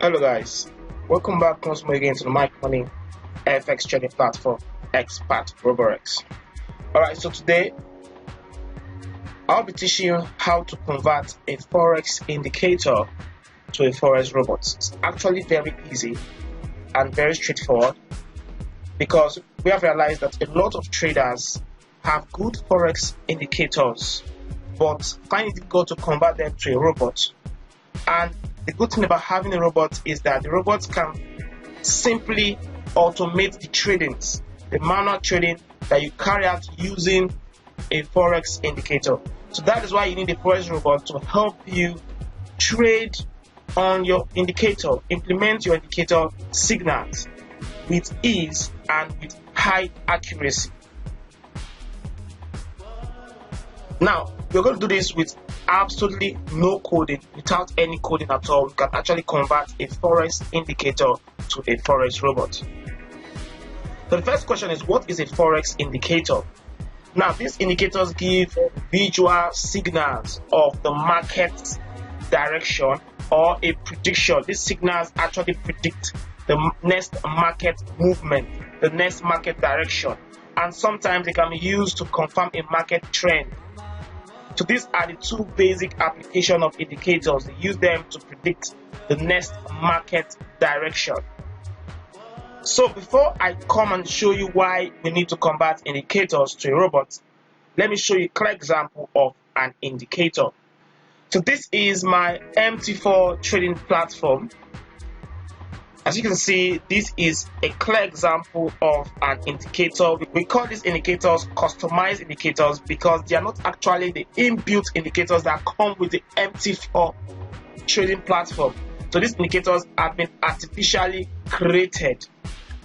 Hello guys, welcome back once more again to the MikeMoney Fx trading platform Expertroborex. Alright, so today I'll be teaching you how to convert a Forex indicator to a Forex robot. It's actually very easy and very straightforward because we have realized that a lot of traders have good Forex indicators but find it difficult to convert them to a robot. And the good thing about having a robot is that the robot can simply automate the tradings, the manual trading that you carry out using a Forex indicator. So that is why you need a Forex robot to help you trade on your indicator, implement your indicator signals with ease and with high accuracy. Now, we're going to do this with absolutely no coding, without any coding at all. We can actually convert a Forex indicator to a Forex robot. So the first question is, what is a Forex indicator? Now, these indicators give visual signals of the market direction or a prediction. These signals actually predict the next market movement, the next market direction, and sometimes they can be used to confirm a market trend. So these are the two basic applications of indicators. They use them to predict the next market direction. So before I come and show you why we need to convert indicators to a robot, let me show you a clear example of an indicator. So this is my MT4 trading platform. As you can see, this is a clear example of an indicator. We call these indicators customized indicators because they are not actually the inbuilt indicators that come with the MT4 trading platform. So these indicators have been artificially created,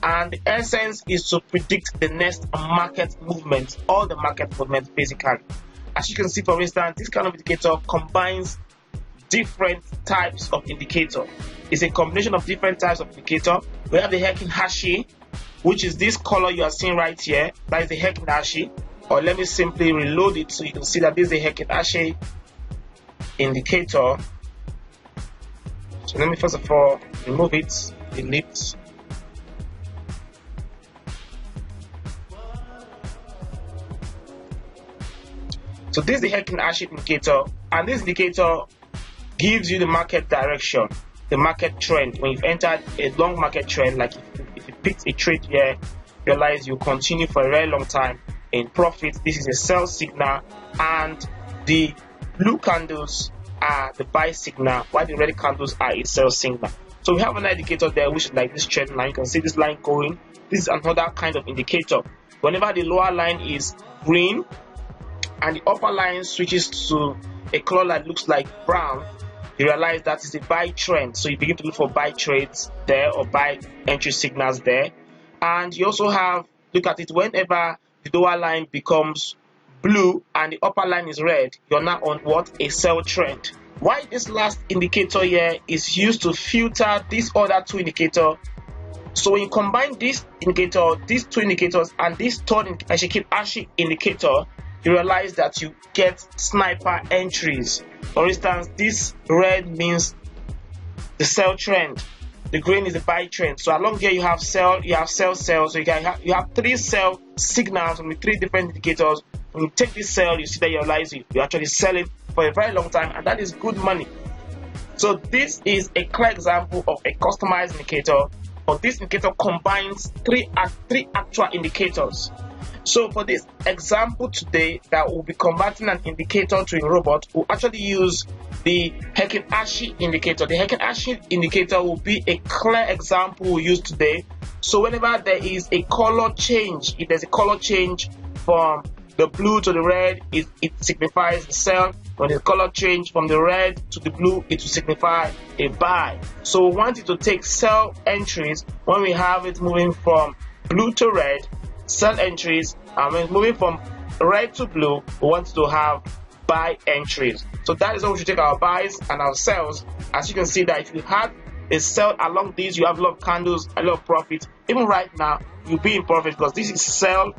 and the essence is to predict the next market movement, all the market movements basically. As you can see, for instance, this kind of indicator combines different types of indicator. It's a combination of different types of indicator. We have the Heikin Hashi, which is this color you are seeing right here. That is the Heikin Hashi. Or let me simply reload it so you can see that this is the Heikin Hashi indicator. So let me first of all remove it, delete. So this is the Heikin Hashi indicator, and this indicator gives you the market direction, the market trend. When you've entered a long market trend, like if you picked a trade here, realize you continue for a very long time in profit. This is a sell signal, and the blue candles are the buy signal, while the red candles are a sell signal. So we have an indicator there which is like this trend line. You can see this line going. This is another kind of indicator. Whenever the lower line is green and the upper line switches to a color that looks like brown, you realize that is a buy trend. So you begin to look for buy trades there or buy entry signals there. And you also have, look at it, whenever the lower line becomes blue and the upper line is red, you're now on what? A sell trend. Why this last indicator here is used to filter these other two indicators. So when you combine this indicator, these two indicators, and this third Heikin indicator, you realize that you get sniper entries. For instance, this red means the sell trend, the green is the buy trend. So along here you have sell, sell. So you have three sell signals with three different indicators. When you take this sell, you see that you realize you're actually selling for a very long time, and that is good money. So this is a clear example of a customized indicator, but this indicator combines three actual indicators. So for this example today, that will be converting an indicator to a robot, we'll actually use the Heikin Hashi indicator. The Heikin Hashi indicator will be a clear example we'll use today. So whenever there is a color change, if there's a color change from the blue to the red, it signifies the sell. When the color change from the red to the blue, it will signify a buy. So we want it to take sell entries when we have it moving from blue to red, sell entries, and when moving from red to blue, we want to have buy entries. So that is how we should take our buys and our sells. As you can see that if you have a sell along these, you have a lot of candles, a lot of profit. Even right now, you'll be in profit because this is sell,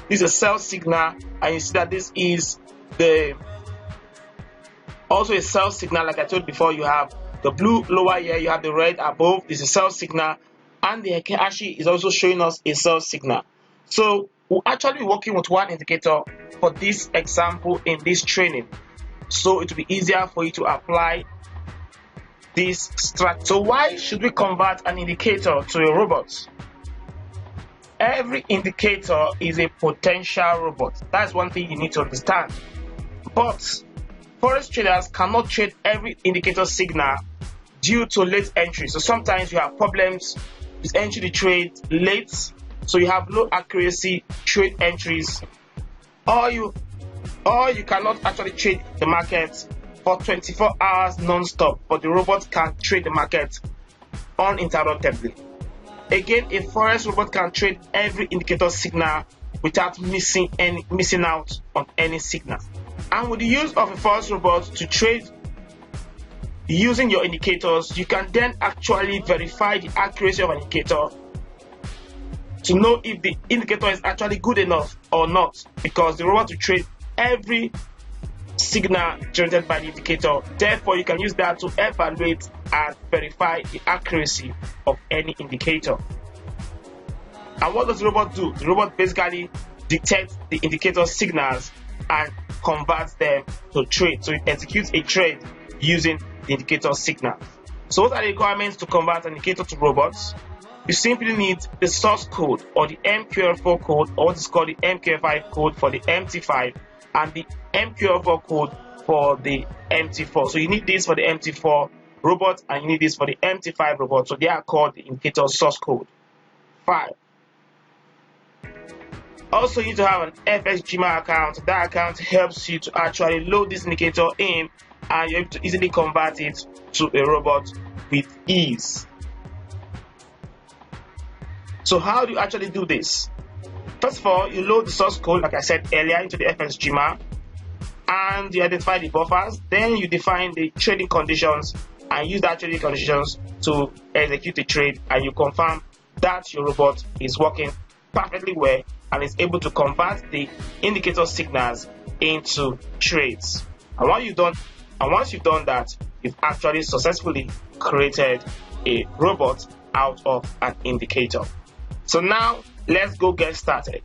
this is a sell signal, and you see that this is the also a sell signal. Like I told before, you have The blue lower here, you have the red above, this is a sell signal, and the Heikin-Ashi is also showing us a sell signal. So we'll actually be working with one indicator for this example in this training, so it will be easier for you to apply this strat. So why should we convert an indicator to a robot? Every indicator is a potential robot. That's one thing you need to understand. But Forex traders cannot trade every indicator signal due to late entry. So sometimes you have problems with entry the trade late, so you have low accuracy trade entries, or you cannot actually trade the market for 24 hours non-stop, but the robot can trade the market uninterruptedly. Again, a Forex robot can trade every indicator signal without missing out on any signal. And with the use of a Forex robot to trade using your indicators, you can then actually verify the accuracy of an indicator to know if the indicator is actually good enough or not, because the robot will trade every signal generated by the indicator. Therefore, you can use that to evaluate and verify the accuracy of any indicator. And what does the robot do? The robot basically detects the indicator signals and converts them to trade. So it executes a trade using the indicator signal. So what are the requirements to convert an indicator to robots? You simply need the source code, or the MQL4 code, or what is called the MQL5 code for the MT5, and the MQL4 code for the MT4. So you need this for the MT4 robot, and you need this for the MT5 robot. So they are called the indicator source code 5. Also, you need to have an FX account. That account helps you to actually load this indicator in, and you're able to easily convert it to a robot with ease. So how do you actually do this? First of all, you load the source code, like I said earlier, into the FX and you identify the buffers. Then you define the trading conditions and use that trading conditions to execute the trade, and you confirm that your robot is working perfectly well and is able to convert the indicator signals into trades. And once you've done that, you've actually successfully created a robot out of an indicator. So now let's go get started.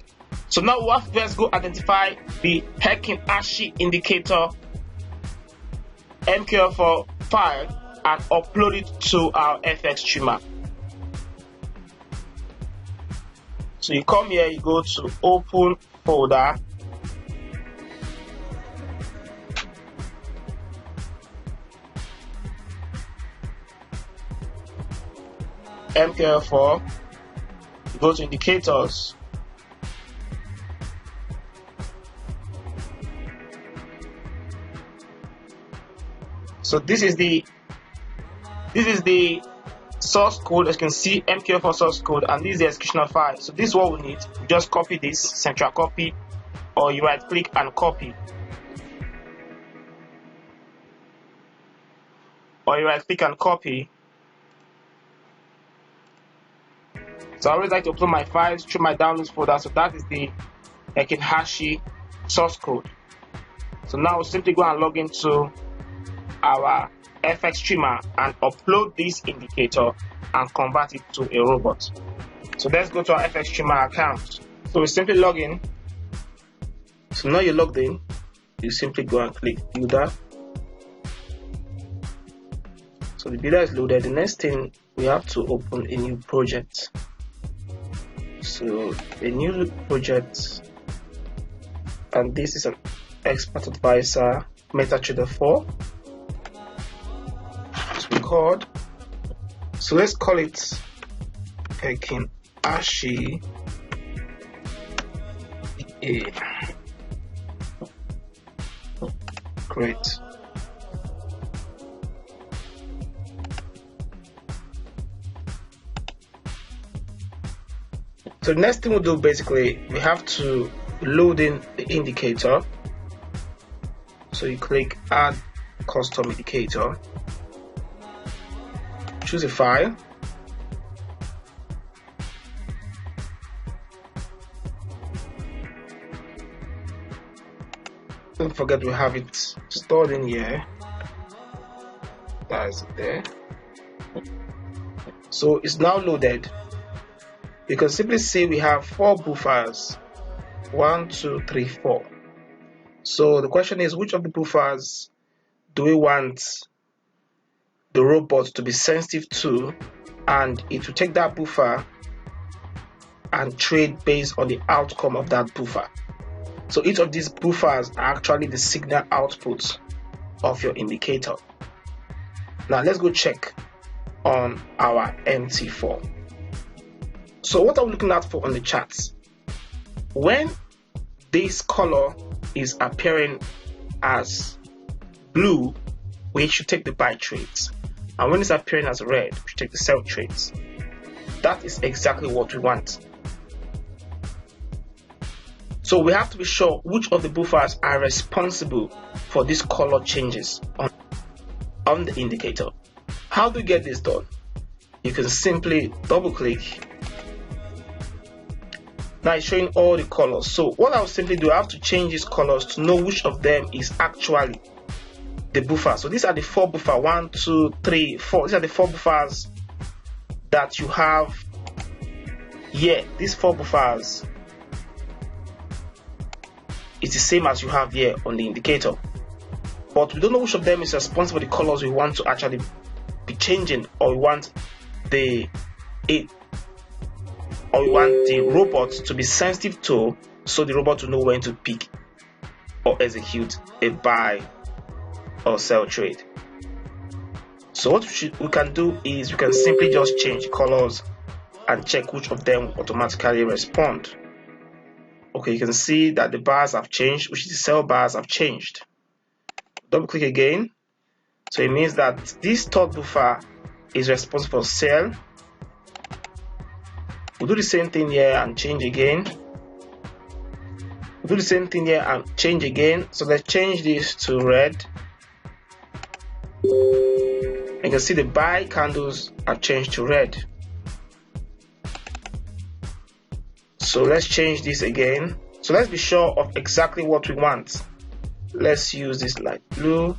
So now we'll have to first go identify the Heikin-Ashi indicator MQL4 file and upload it to our FX streamer. So you come here, you go to open folder, MQL4, you go to indicators, so this is the source code. As you can see, MQL4 source code, and this is the execution file. So this is what we need. You just copy this, central copy, or you right click and copy, So I always like to upload my files through my downloads folder. So that is the Heikin-Ashi source code. So now we'll simply go and log into our FX streamer and upload this indicator and convert it to a robot. So let's go to our FX streamer account. So we simply log in. So now you're logged in, you simply go and click builder. So the builder is loaded. The next thing, we have to open a new project. So a new project, and this is an expert advisor MetaTrader 4. Called. So let's call it Heikin-Ashi Great. So the next thing we'll do, basically, we have to load in the indicator. So you click add custom indicator, choose a file, don't forget we have it stored in here. That is there. So it's now loaded. You can simply see we have 4 buffers. 1, 2, 3, 4. So the question is, which of the buffers do we want the robot to be sensitive to, and it will take that buffer and trade based on the outcome of that buffer. So each of these buffers are actually the signal outputs of your indicator. Now let's go check on our MT4. So what are we looking at for on the charts? When this color is appearing as blue, we should take the buy trades, and when it's appearing as red, we should take the sell trades. That is exactly what we want. So we have to be sure which of the buffers are responsible for these color changes on the indicator. How do we get this done? You can simply double click. Now it's showing all the colors. So what I'll simply do, I have to change these colors to know which of them is actually the buffer. So these are the 4 buffers. 1, 2, 3, 4. These are the 4 buffers that you have here. These 4 buffers is the same as you have here on the indicator, but we don't know which of them is responsible for the colors we want to actually be changing, or we want the robot to be sensitive to, so the robot will know when to pick or execute a buy or sell trade. So what we can do is we can simply just change colors and check which of them automatically respond. Okay, you can see that the bars have changed, which is the sell bars have changed. Double click again. So it means that this 3rd buffer is responsible for sell. We'll do the same thing here and change again. We'll do the same thing here and change again. So let's change this to red. You can see the buy candles are changed to red. So let's change this again. So let's be sure of exactly what we want. Let's use this light blue.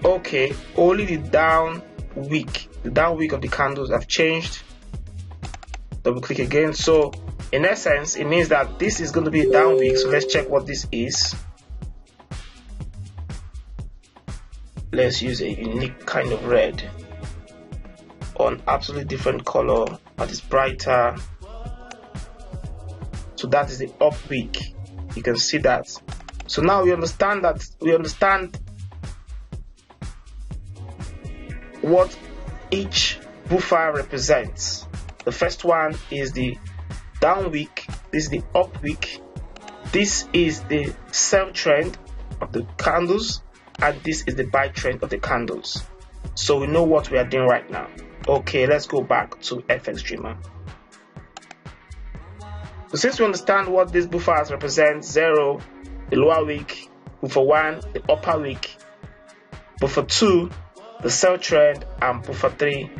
Okay, only the down wick of the candles have changed. Double click again. So in essence, it means that this is going to be a down wick. So let's check what this is. Let's use a unique kind of red on absolutely different color that is brighter. So that is the up wick. You can see that. So now we understand what each buffer represents. The first one is the down wick, this is the up wick, this is the sell trend of the candles, and this is the buy trend of the candles. So we know what we are doing right now. Okay, let's go back to FX Dreamer. So since we understand what these buffers represent, 0, the lower wick, buffer 1, the upper wick, buffer 2, the sell trend, and buffer 3,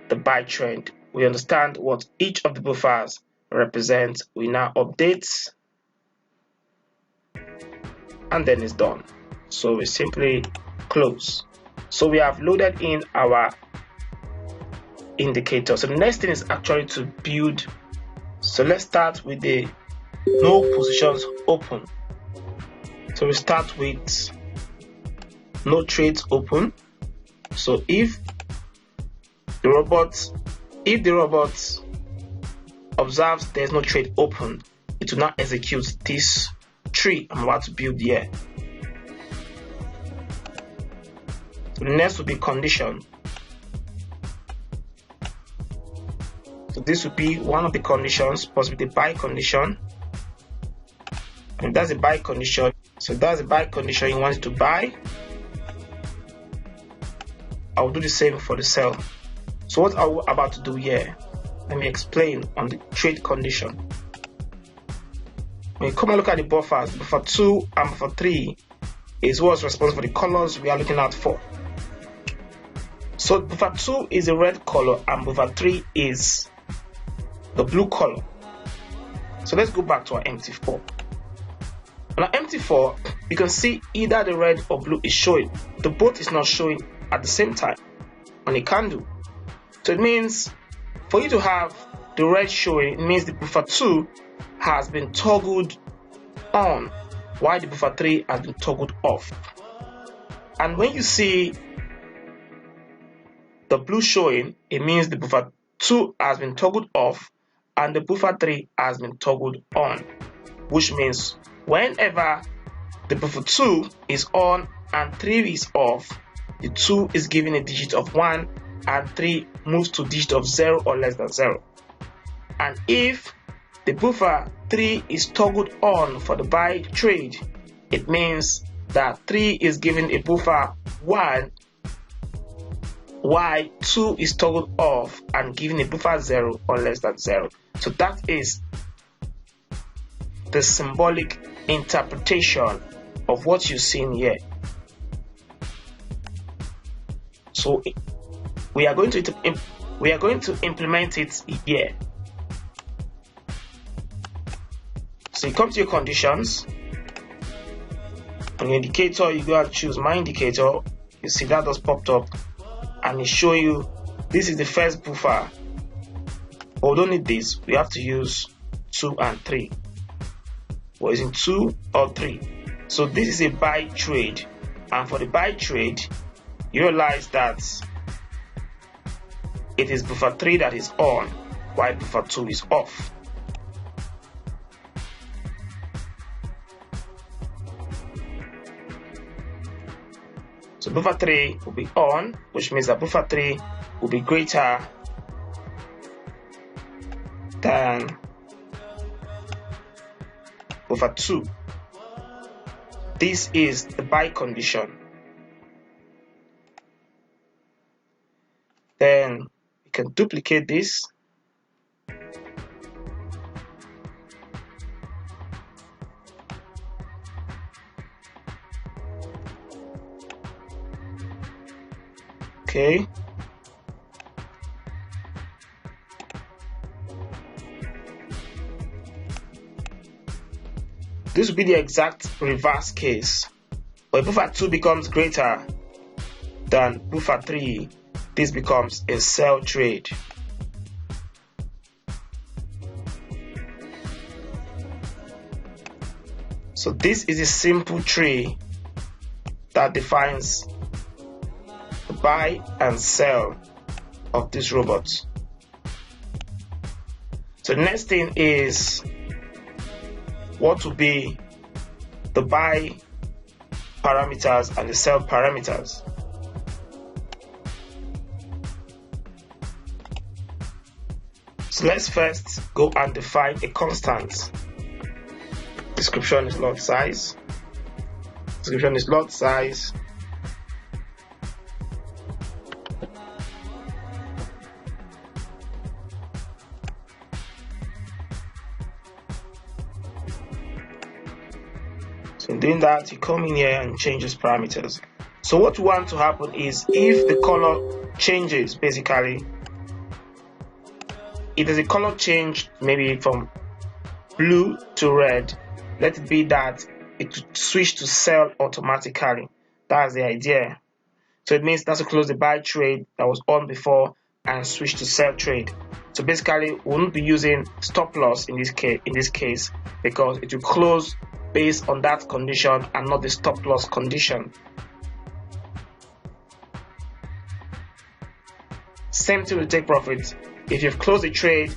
the buy trend, we understand what each of the buffers represent. We now update, and then it's done. So we simply close. So we have loaded in our indicator. So the next thing is actually to build. So let's start with the no positions open. So we start with no trades open. So if the robot observes there's no trade open, it will not execute this tree I'm about to build here. So the next will be condition. So this will be one of the conditions, possibly the buy condition. And that's a buy condition. So that's a buy condition, you want it to buy. I'll do the same for the sell. So what are we about to do here? Let me explain on the trade condition. When you come and look at the buffers, buffer 2 and buffer 3 is what's responsible for the colors we are looking at for. So buffer 2 is the red color and buffer 3 is the blue color. So let's go back to our MT4. On our MT4, you can see either the red or blue is showing. The both is not showing at the same time on a candle. So it means for you to have the red showing, it means the buffer 2 has been toggled on while the buffer 3 has been toggled off. And when you see the blue showing, it means the buffer 2 has been toggled off and the buffer 3 has been toggled on, which means whenever the buffer 2 is on and 3 is off, the 2 is given a digit of 1 and 3 moves to a digit of 0 or less than 0. And if the buffer 3 is toggled on for the buy trade, it means that 3 is given a buffer 1 while 2 is toggled off and given a buffer 0 or less than 0. So that is the symbolic interpretation of what you're seeing here. So we are going to implement it here. So you come to your conditions. On your indicator, you go and choose my indicator. You see that just popped up, and it show you this is the first buffer. But we don't need this. We have to use 2 and 3. We're using 2 or 3. So this is a buy trade, and for the buy trade, you realize that it is buffer 3 that is on while buffer 2 is off. So buffer 3 will be on, which means that buffer 3 will be greater than buffer 2. This is the buy condition. Then you can duplicate this. Okay. This will be the exact reverse case. When buffer 2 becomes greater than buffer 3, this becomes a sell trade. So this is a simple tree that defines the buy and sell of this robot. So the next thing is what will be the buy parameters and the sell parameters. So let's first go and define a constant. Description is lot size. Description is lot size. So in doing that, you come in here and change these parameters. So what we want to happen is if the color changes, basically, if there's a color change, maybe from blue to red, let it be that it will switch to sell automatically. That's the idea. So it means that's to close the buy trade that was on before and switch to sell trade. So basically, we won't be using stop loss in this case because it will close based on that condition and not the stop loss condition. Same thing with take profit. If you've closed a trade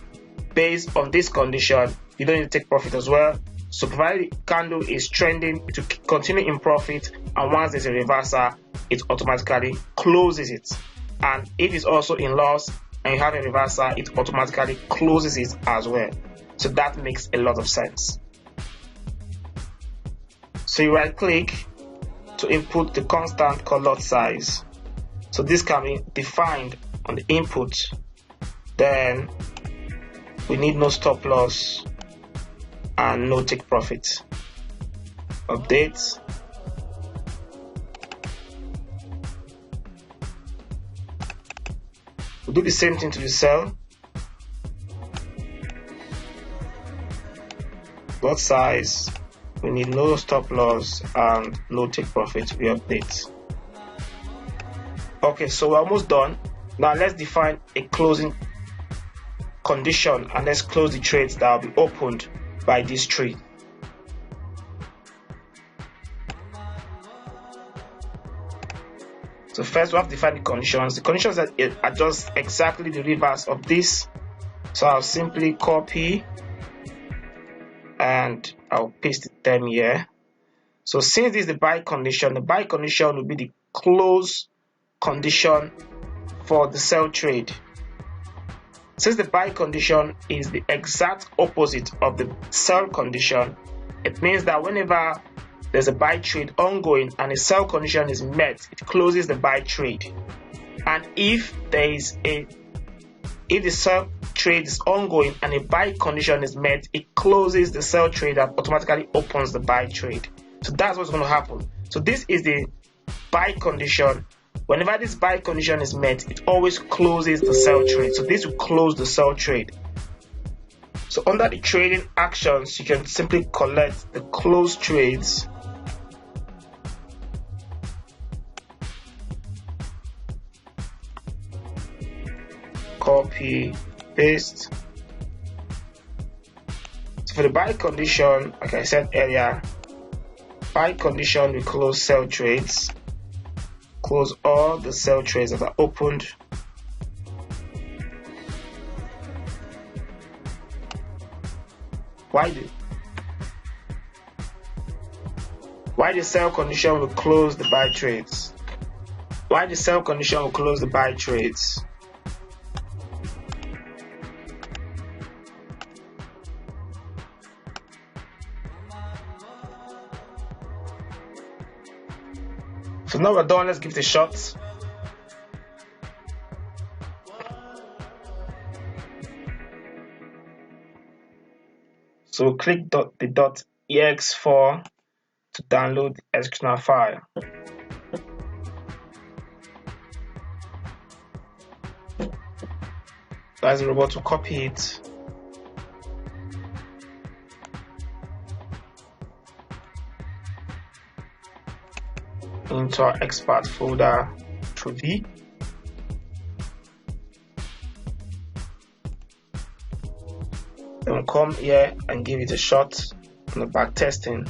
based on this condition, you don't need to take profit as well. So provided the candle is trending, it will continue in profit, and once there's a reversal, it automatically closes it. And if it's also in loss and you have a reversal, it automatically closes it as well. So that makes a lot of sense. So you right click to input the constant called lot size. So this can be defined on the input. Then we need no stop loss and no take profit. Update. We'll do the same thing to the sell. Lot size we need no stop loss and no take profit. We update. Okay, so we're almost done. Now let's define a closing condition and let's close the trades that will be opened by this trade. So first we have to define the conditions. The conditions are just exactly the reverse of this. So I'll simply copy and I'll paste them here. So since this is the buy condition, the buy condition will be the close condition for the sell trade. Since the buy condition is the exact opposite of the sell condition, it means that whenever there's a buy trade ongoing and a sell condition is met, it closes the buy trade. And if the sell trade is ongoing and a buy condition is met, it closes the sell trade and automatically opens the buy trade. So that's what's going to happen. So this is the buy condition. Whenever this buy condition is met, it always closes the sell trade. So this will close the sell trade. So under the trading actions, you can simply collect the closed trades. Copy, paste. So for the buy condition, like I said earlier, buy condition will close sell trades. Close all the sell trades that are opened. Why the sell condition will close the buy trades? Why the sell condition will close the buy trades? So now we're done, let's give it a shot. So click the .ex4 to download the external file. So as a robot to copy it. Into our expert folder through V. Then we'll come here and give it a shot on the back testing.